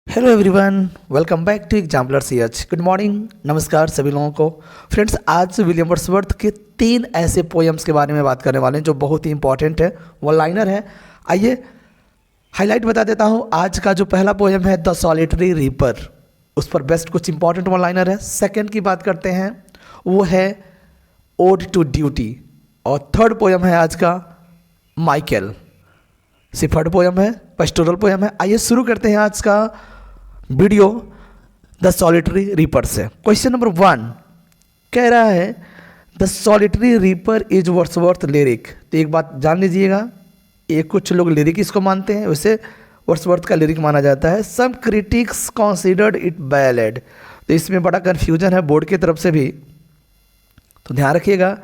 Hello everyone, welcome back to exampler CH. Good morning, नमस्कार सभी लोगों को। फ्रेंड्स, आज विलियम वर्ड्सवर्थ के 3 ऐसे पोएम्स के बारे में बात करने वाले हैं जो बहुत ही इंपॉर्टेंट है, वन लाइनर है। आइए हाईलाइट बता देता हूँ। आज का जो पहला पोएम है द सॉलिटरी रीपर, उस पर बेस्ट कुछ इंपॉर्टेंट वन लाइनर है। सेकेंड की बात करते हैं, वो है ओड टू ड्यूटी। और थर्ड पोएम है आज का माइकल, सिफर्ड पोएम है, पेस्टोरल पोएम है। आइए शुरू करते हैं आज का वीडियो द सॉलिटरी रीपर से। क्वेश्चन नंबर 1 कह रहा है the solitary reaper is Wordsworth lyric. तो एक बात जान लीजिएगा, ये कुछ लोग लिरिक इसको मानते हैं, वैसे वर्ड्सवर्थ का लिरिक माना जाता है। सम क्रिटिक्स कंसीडर्ड इट बैलेड। तो इसमें बड़ा कन्फ्यूजन है बोर्ड की तरफ से भी, तो ध्यान रखिएगा।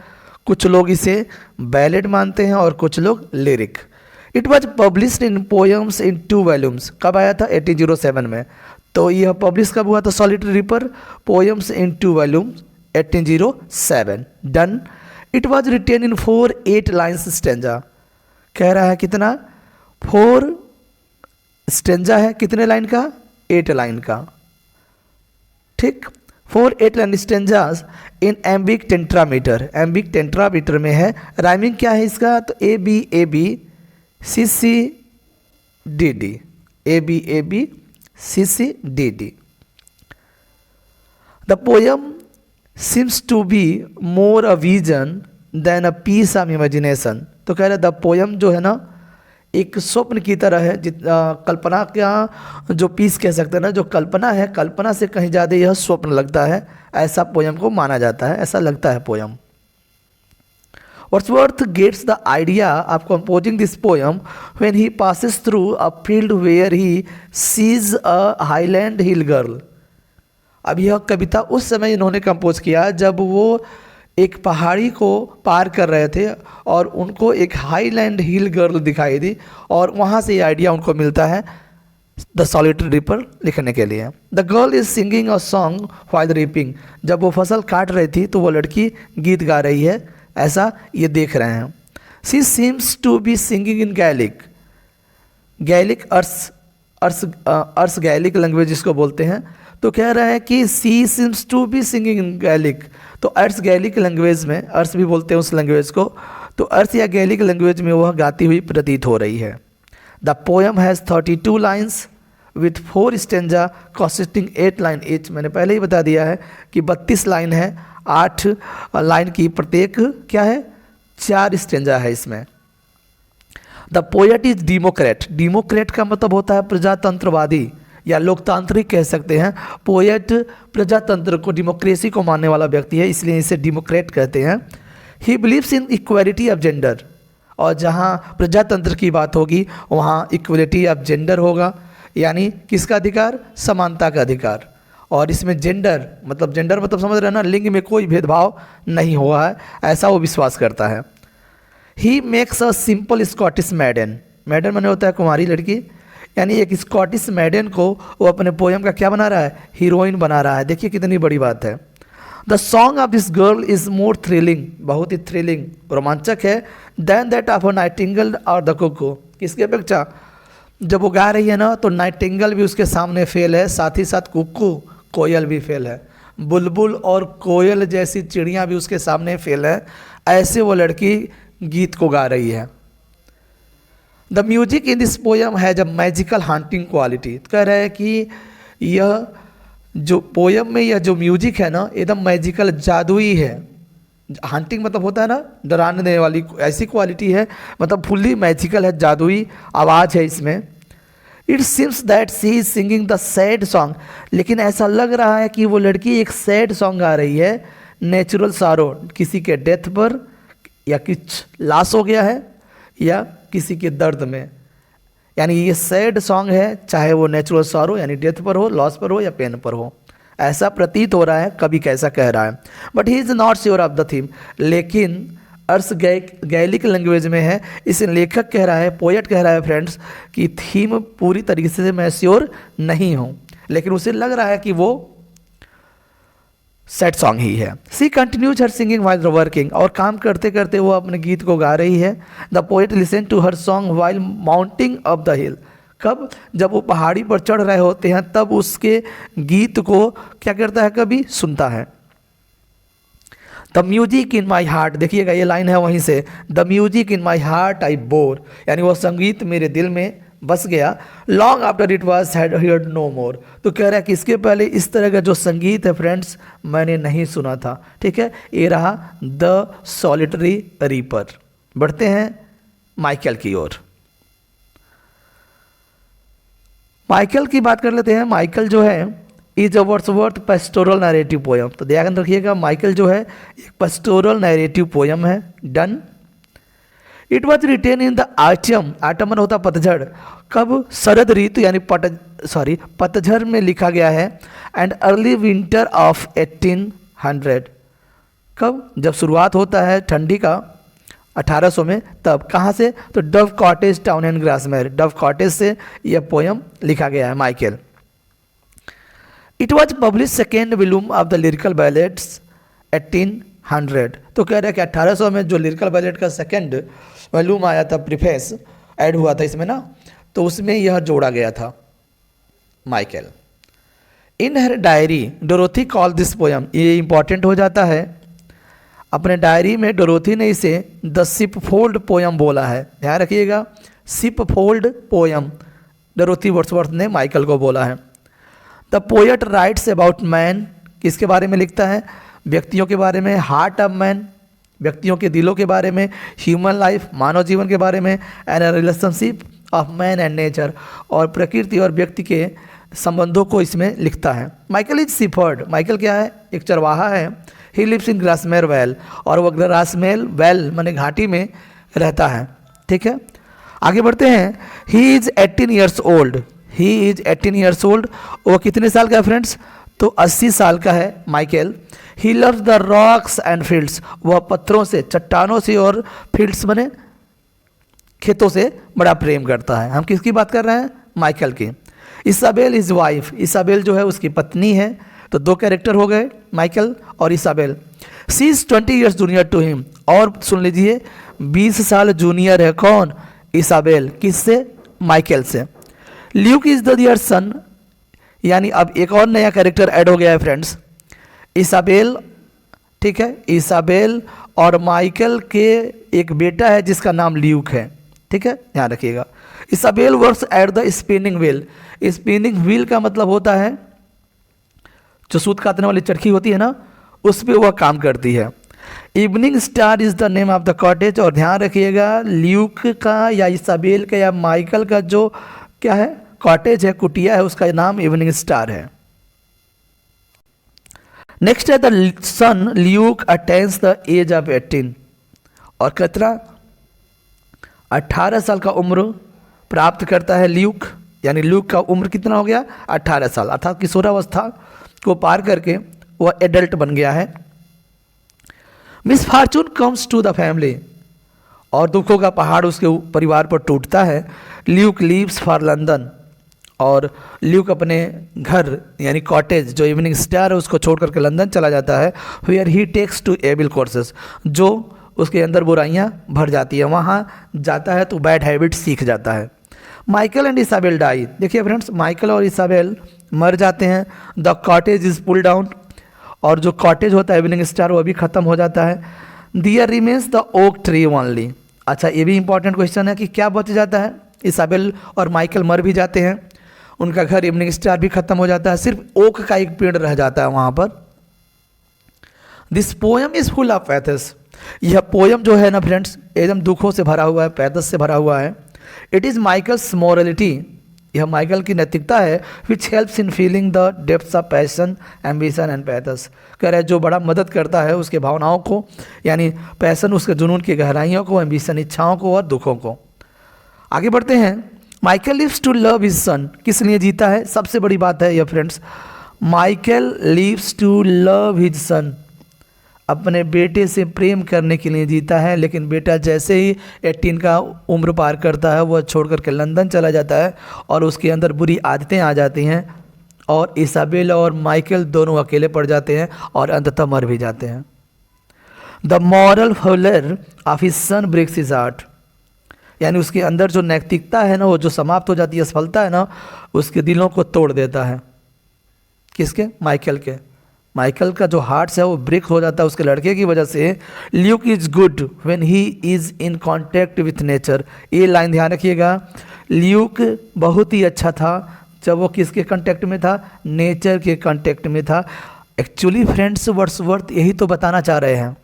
कुछ लोग इसे बैलेड मानते हैं और कुछ लोग lyric. It was published in poems in 2 volumes. कब आया था? 1807 में। तो यह पब्लिश कब हुआ था? Solitary reaper poems in 2 volumes 1807। Done. It was written in 4-8 lines stanza. कह रहा है कितना? 4 स्टेंजा है, कितने लाइन का? 8 लाइन का। ठीक, 4-8 लाइन स्टेंजास इन एम्बिक टेंट्रामीटर। एम्बिक टेंट्रामीटर में है। राइमिंग क्या है इसका? तो A B C C D D, A B C C D D. The poem seems to be more a vision than a piece of imagination. तो कह रहे द पोएम जो है ना, एक स्वप्न की तरह है। कल्पना का जो पीस कह सकते हैं ना, जो कल्पना है, कल्पना से कहीं ज़्यादा यह स्वप्न लगता है। ऐसा पोएम को माना जाता है, ऐसा लगता है poem. Wordsworth gets the idea of composing this poem when he passes through a field where he sees a highland hill girl. अब यह कविता उस समय इन्होंने कंपोज किया जब वो एक पहाड़ी को पार कर रहे थे और उनको एक हाईलैंड हिल गर्ल दिखाई दी, और वहाँ से ये आइडिया उनको मिलता है द सॉलिटरी रीपर लिखने के लिए। The girl is singing a song while reaping. जब वो फसल काट रही थी तो वो लड़की गीत गा रही है, ऐसा ये देख रहे हैं। She seems to be singing in Gaelic. Gaelic Erse Gaelic language इसको बोलते हैं। तो कह रहा है कि she seems to be singing in Gaelic. तो अर्स गैलिक लैंग्वेज में, अर्स भी बोलते हैं उस लैंग्वेज को, तो अर्स या गैलिक लैंग्वेज में वह गाती हुई प्रतीत हो रही है। The poem has 32 lines with 4 stanza consisting 8 line each. मैंने पहले ही बता दिया है कि 32 लाइन है, 8 लाइन की, प्रत्येक क्या है? 4 स्टेंजा है इसमें। The poet is Democrat. Democrat का मतलब होता है प्रजातंत्रवादी या लोकतांत्रिक कह सकते हैं। पोएट प्रजातंत्र को, डेमोक्रेसी को मानने वाला व्यक्ति है, इसलिए इसे डेमोक्रेट कहते हैं। He believes in equality of gender. और जहाँ प्रजातंत्र की बात होगी वहाँ इक्वलिटी ऑफ जेंडर होगा, यानी किसका अधिकार? समानता का अधिकार। और इसमें जेंडर मतलब समझ रहे हैं ना, लिंग में कोई भेदभाव नहीं हुआ है, ऐसा वो विश्वास करता है। He makes a simple Scottish मैडन। मैडन माने होता है कुंवारी लड़की, यानी एक स्कॉटिश मैडन को वो अपने पोएम का क्या बना रहा है? हीरोइन बना रहा है। देखिए कितनी बड़ी बात है। The song of this girl is more thrilling, बहुत ही थ्रिलिंग, रोमांचक है, than that of a nightingale और द कुकू। किसकी अपेक्षा? जब वो गा रही है ना, तो नाइटिंगल भी उसके सामने फेल है, साथ ही साथ कुकू कोयल भी फेल है। बुलबुल और कोयल जैसी चिड़ियाँ भी उसके सामने फेल है। ऐसे वो लड़की गीत को गा रही है। The music in this poem has a magical haunting quality. कह रहे हैं कि यह जो पोएम में यह जो म्यूजिक है ना, एकदम मैजिकल, जादुई है। हांटिंग मतलब होता है ना डराने वाली, ऐसी क्वालिटी है, मतलब फुल्ली मैजिकल है, जादुई आवाज़ है इसमें। It seems that she is singing the sad song. लेकिन ऐसा लग रहा है कि वो लड़की एक सैड सॉन्ग गा रही है, नेचुरल सारो, किसी के डेथ पर या कुछ लॉस हो गया है या किसी के दर्द में, यानी ये सैड सॉन्ग है, चाहे वो नेचुरल सारो यानी डेथ पर हो, लॉस पर हो या पेन पर हो, ऐसा प्रतीत हो रहा है। कभी कैसा कह रहा है, but he is not sure of the theme. लेकिन अर्स गैलिक लैंग्वेज में है, इस लेखक कह रहा है, पोएट कह रहा है फ्रेंड्स, कि थीम पूरी तरीके से मैं श्योर नहीं हूँ, लेकिन उसे लग रहा है कि वो सैड सॉन्ग ही है। सी कंटिन्यूज हर सिंगिंग वाइल वर्किंग। और काम करते करते वो अपने गीत को गा रही है। The poet listen to her song while mounting up the hill. कब? जब वो पहाड़ी पर चढ़ रहे होते हैं तब उसके गीत को क्या करता है, कभी सुनता है। The music in my heart, देखिएगा ये लाइन है वहीं से, the music in my heart I bore, यानी वो संगीत मेरे दिल में बस गया। Long after it was had heard no more, तो कह रहा है कि इसके पहले इस तरह का जो संगीत है फ्रेंड्स मैंने नहीं सुना था। ठीक है, ये रहा द सॉलिटरी रीपर। बढ़ते हैं माइकल की ओर। माइकल की बात कर लेते हैं। माइकल जो है is a Wordsworth pastoral narrative poem, तो ध्यान रखिएगा माइकल जो है एक पेस्टोरल नैरेटिव पोयम है। Done. It was written in the autumn, autumn मन होता पतझड़, कब? शरद ऋतु यानी पतझड़ में लिखा गया है। एंड अर्ली विंटर ऑफ 1800, कब? जब शुरुआत होता है ठंडी का 1800 में, तब कहाँ से? तो dove cottage town and Grasmere, dove cottage से यह पोयम लिखा गया है Michael. It was publish second volume of the lyrical ballads 1800, तो कह रहे हैं कि 1800 में जो लिरिकल बैलेट का सेकेंड वॉल्यूम आया था, प्रीफेस ऐड हुआ था इसमें ना, तो उसमें यह जोड़ा गया था Michael. In her diary Dorothy call this poem, ये इंपॉर्टेंट हो जाता है। अपने डायरी में डोरोथी ने इसे द शिपफोल्ड पोयम बोला है, ध्यान रखिएगा, शिपफोल्ड पोयम डोरोथी वर्ड्सवर्थ ने माइकल को बोला है। The poet writes about man, किसके बारे में लिखता है? व्यक्तियों के बारे में। हार्ट ऑफ मैन, व्यक्तियों के दिलों के बारे में। ह्यूमन लाइफ, मानव जीवन के बारे में। And relationship of man and nature, और प्रकृति और व्यक्ति के संबंधों को इसमें लिखता है। माइकल इज शिफर्ड, माइकल क्या है? एक चरवाहा है। ही लिव्स इन ग्रासमेर वेल, और वह ग्रासमेर वेल माने घाटी में रहता है। ठीक है, आगे बढ़ते हैं। He is 18 years old, he is 18 years old, वो कितने साल का है फ्रेंड्स? तो 80 साल का है Michael. He loves the rocks and fields, वह पत्थरों से, चट्टानों से और फील्ड्स बने खेतों से बड़ा प्रेम करता है। हम किसकी बात कर रहे हैं? माइकल की। इसाबेल इज वाइफ, इसाबेल जो है उसकी पत्नी है, तो दो कैरेक्टर हो गए, माइकल और Isabel. She is 20 years junior to him, और सुन लीजिए 20 साल जूनियर है कौन? इसाबेल, किससे? माइकल से। ल्यूक इज द दियर सन, यानी अब एक और नया कैरेक्टर ऐड हो गया है फ्रेंड्स, इसाबेल। ठीक है, इसाबेल और माइकल के एक बेटा है जिसका नाम ल्यूक है। ठीक है, ध्यान रखिएगा। Isabel works at the spinning wheel, spinning wheel का मतलब होता है जो सूत काटने वाली चरखी होती है ना, उस पर वह काम करती है। Evening star is the name of the cottage, और ध्यान रखिएगा ल्यूक का या इसाबेल का या माइकल का जो क्या है कॉटेज है, कुटिया है, उसका नाम इवनिंग स्टार है। नेक्स्ट है the son Luke attains the age of 18, और कितना? 18 साल का उम्र प्राप्त करता है ल्यूक, यानी ल्यूक का उम्र कितना हो गया? 18 साल, अर्थात किशोरावस्था को पार करके वह एडल्ट बन गया है। Misfortune comes to the family, और दुखों का पहाड़ उसके परिवार पर टूटता है। ल्यूक लीव्स फॉर लंदन, और ल्यूक अपने घर यानी कॉटेज जो इवनिंग स्टार है उसको छोड़ करके लंदन चला जाता है। Where he takes to evil courses, जो उसके अंदर बुराइयां भर जाती है, वहाँ जाता है तो बैड हैबिट सीख जाता है। माइकल एंड इसाबेल डाई, देखिए फ्रेंड्स माइकल और इसाबेल मर जाते हैं। The cottage is pull down, और जो कॉटेज होता है इवनिंग स्टार वो भी ख़त्म हो जाता है। There remains the oak tree only, अच्छा ये भी इंपॉर्टेंट क्वेश्चन है कि क्या बच जाता है? इसाबेल और माइकल मर भी जाते हैं, उनका घर इवनिंग स्टार भी खत्म हो जाता है, सिर्फ ओक का एक पेड़ रह जाता है वहाँ पर। This poem is full of pathos, यह पोयम जो है ना फ्रेंड्स एकदम दुखों से भरा हुआ है, पैथस से भरा हुआ है। इट इज़ माइकल्स मॉरलिटी, यह माइकल की नैतिकता है। Which helps in feeling the depths of passion, ambition and pathos, कह रहे जो बड़ा मदद करता है उसके भावनाओं को, यानी पैशन उसके जुनून की गहराइयों को, एम्बिशन इच्छाओं को और दुखों को। आगे बढ़ते हैं। Michael lives to love his son, किस लिए जीता है? सबसे बड़ी बात है यह friends, Michael lives to love his son, अपने बेटे से प्रेम करने के लिए जीता है। लेकिन बेटा जैसे ही 18 का उम्र पार करता है वह छोड़ करके लंदन चला जाता है, और उसके अंदर बुरी आदतें आ जाती हैं, और इसाबेल और माइकल दोनों अकेले पड़ जाते हैं और अंततः मर भी जाते हैं। The moral failure of his son breaks his heart, यानी उसके अंदर जो नैतिकता है ना, वो जो समाप्त हो जाती है, असफलता है ना, उसके दिलों को तोड़ देता है। किसके? माइकल के। माइकल का जो हार्ट है वो ब्रेक हो जाता है उसके लड़के की वजह से। Luke is good when he is in contact with nature. ये लाइन ध्यान रखिएगा, ल्यूक बहुत ही अच्छा था जब वो किसके कांटेक्ट में था? नेचर के कांटेक्ट में था। एक्चुअली फ्रेंड्स, वर्ड्सवर्थ यही तो बताना चाह रहे हैं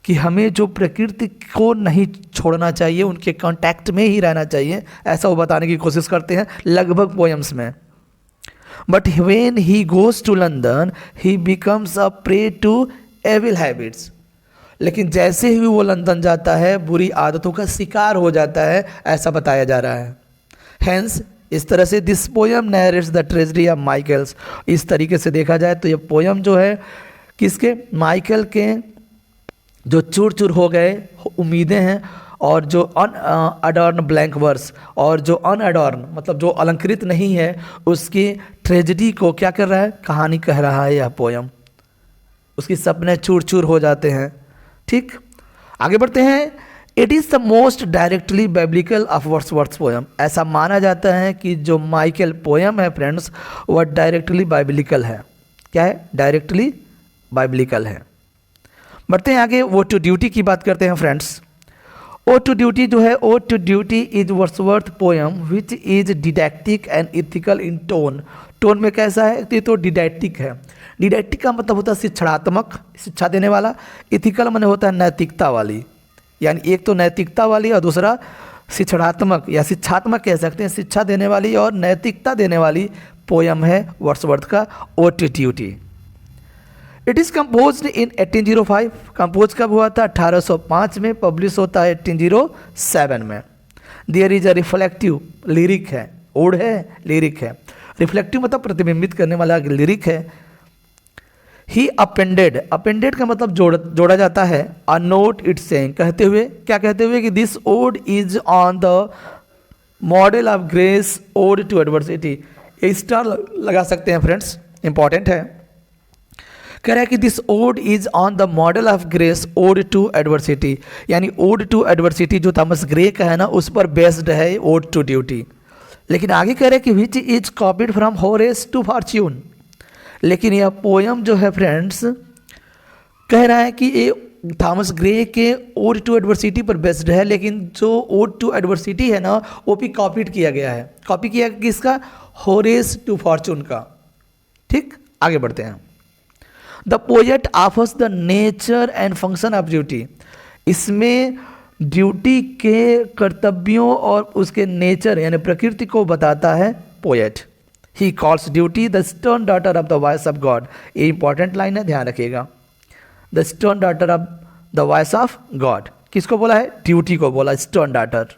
कि हमें जो प्रकृति को नहीं छोड़ना चाहिए, उनके कांटेक्ट में ही रहना चाहिए, ऐसा वो बताने की कोशिश करते हैं लगभग पोएम्स में। But when he goes to London he becomes a prey to evil habits. लेकिन जैसे ही वो लंदन जाता है बुरी आदतों का शिकार हो जाता है, ऐसा बताया जा रहा है। हेंस इस तरह से this poem narrates the tragedy of Michael's. इस तरीके से देखा जाए तो ये पोयम जो है किसके? माइकल के जो चूर चूर हो गए उम्मीदें हैं, और जो अनअडॉर्न ब्लैंक वर्स, और जो अनअडॉर्न मतलब जो अलंकृत नहीं है, उसकी ट्रेजेडी को क्या कर रहा है? कहानी कह रहा है यह पोयम। उसकी सपने चूर चूर हो जाते हैं। ठीक, आगे बढ़ते हैं। It is the most directly biblical of Wordsworth poem. ऐसा माना जाता है कि जो माइकल पोयम है फ्रेंड्स, वह डायरेक्टली बाइब्लिकल है। क्या है? डायरेक्टली बाइब्लिकल है। बढ़ते हैं आगे, वो टू ड्यूटी की बात करते हैं फ्रेंड्स। ओ टू ड्यूटी जो है, O to duty is Wordsworth poem which is didactic and ethical in tone. Tone में कैसा है? ये तो डिडैक्टिक है। डिडैक्टिक का मतलब होता है शिक्षणात्मक, शिक्षा देने वाला। इथिकल माने होता है नैतिकता वाली, यानी एक तो नैतिकता वाली और दूसरा शिक्षणात्मक या शिक्षात्मक कह सकते हैं, शिक्षा देने वाली और नैतिकता देने वाली पोयम है वर्ड्सवर्थ का ode to duty. It is composed in 1805। Compose कब हुआ था? 1805 में। पब्लिश होता है 1807 में। There is a reflective lyric है, ओड है, लिरिक है। रिफ्लेक्टिव मतलब प्रतिबिंबित करने वाला लिरिक है। ही अपेंडेड, अपेंडेड का मतलब जोड़ा जाता है। अ नोट इट सेइंग, कहते हुए, क्या कहते हुए? कि this ode is on the model of Gray's ode to adversity. ये स्टार लगा सकते हैं फ्रेंड्स, इंपॉर्टेंट है। कह रहा है कि this ode is on the model of Gray's ode to adversity, यानी ओड टू एडवर्सिटी जो थॉमस ग्रे का है ना, उस पर बेस्ड है ओड टू ड्यूटी। लेकिन आगे कह रहे हैं कि which is copied from Horace to fortune. लेकिन यह पोयम जो है फ्रेंड्स, कह रहा है कि ये थॉमस ग्रे के ओड टू एडवर्सिटी पर बेस्ड है, लेकिन जो ओड टू एडवर्सिटी है ना, वो भी कॉपीड किया गया है। कॉपी किया किसका? होरेस टू फॉर्च्यून का। ठीक, आगे बढ़ते हैं। The poet offers the nature and function of duty. इसमें ड्यूटी के कर्तव्यों और उसके नेचर यानी प्रकृति को बताता है poet. He calls duty the stern daughter of the voice of God. ये इंपॉर्टेंट लाइन है, ध्यान रखिएगा। The stern daughter of the voice of God किसको बोला है? ड्यूटी को बोला, stern daughter.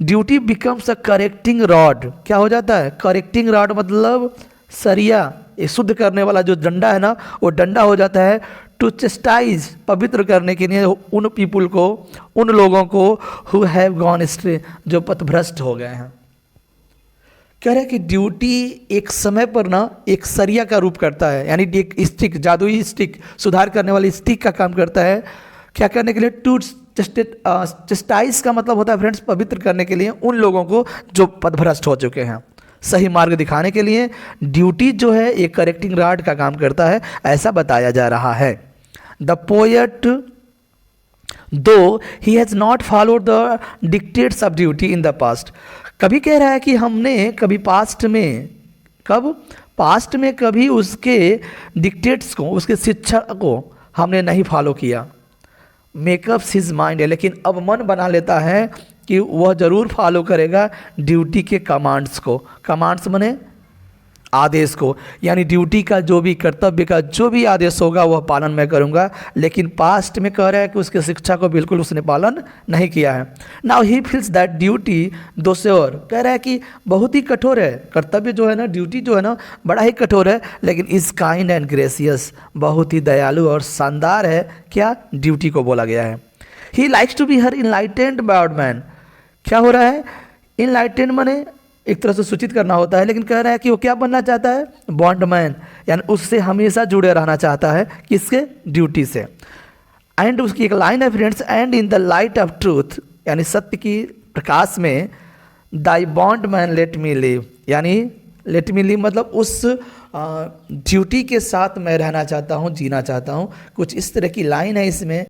Duty becomes a correcting rod. क्या हो जाता है? करेक्टिंग रॉड मतलब सरिया, ये शुद्ध करने वाला जो डंडा है ना, वो डंडा हो जाता है टू चेस्टाइज, पवित्र करने के लिए उन पीपुल को, उन लोगों को हु हैव गॉन एस्ट्रे, जो पथभ्रष्ट हो गए हैं। कह रहे हैं कि ड्यूटी एक समय पर ना एक सरिया का रूप करता है, यानी एक स्टिक, जादुई स्टिक, सुधार करने वाली स्टिक का काम करता है। क्या करने के लिए? टू चेस्टाइज का मतलब होता है फ्रेंड्स पवित्र करने के लिए उन लोगों को जो पथभ्रष्ट हो चुके हैं। सही मार्ग दिखाने के लिए ड्यूटी जो है एक करेक्टिंग रॉड का काम करता है, ऐसा बताया जा रहा है। द पोएट दो he has not followed the dictates of duty in the past. कभी कह रहा है कि हमने कभी पास्ट में, कब? पास्ट में कभी उसके डिक्टेट्स को, उसके शिक्षा को हमने नहीं फॉलो किया। मेकअप्स हिज माइंड है, लेकिन अब मन बना लेता है कि वह ज़रूर फॉलो करेगा ड्यूटी के कमांड्स को। कमांड्स माने आदेश को, यानी ड्यूटी का जो भी, कर्तव्य का जो भी आदेश होगा वह पालन मैं करूंगा। लेकिन पास्ट में कह रहा है कि उसकी शिक्षा को बिल्कुल उसने पालन नहीं किया है। Now he feels that duty दो से, और कह रहा है कि बहुत ही कठोर है कर्तव्य जो है ना, ड्यूटी जो है ना, बड़ा ही कठोर है, लेकिन इज काइंड एंड ग्रेसियस, बहुत ही दयालु और शानदार है। क्या? ड्यूटी को बोला गया है। He likes to be her enlightened bondman. क्या हो रहा है? इनलाइटेंड माने एक तरह से सूचित करना होता है, लेकिन कह रहा है कि वो क्या बनना चाहता है? बॉन्डमैन, यानी उससे हमेशा जुड़े रहना चाहता है। किसके? ड्यूटी से। एंड उसकी एक लाइन है friends, and in the light of truth यानी सत्य की प्रकाश में, thy bondman let me live, यानी लेट मी लिव मतलब उस ड्यूटी के साथ मैं रहना चाहता हूँ, जीना चाहता हूँ। कुछ इस तरह की लाइन है इसमें।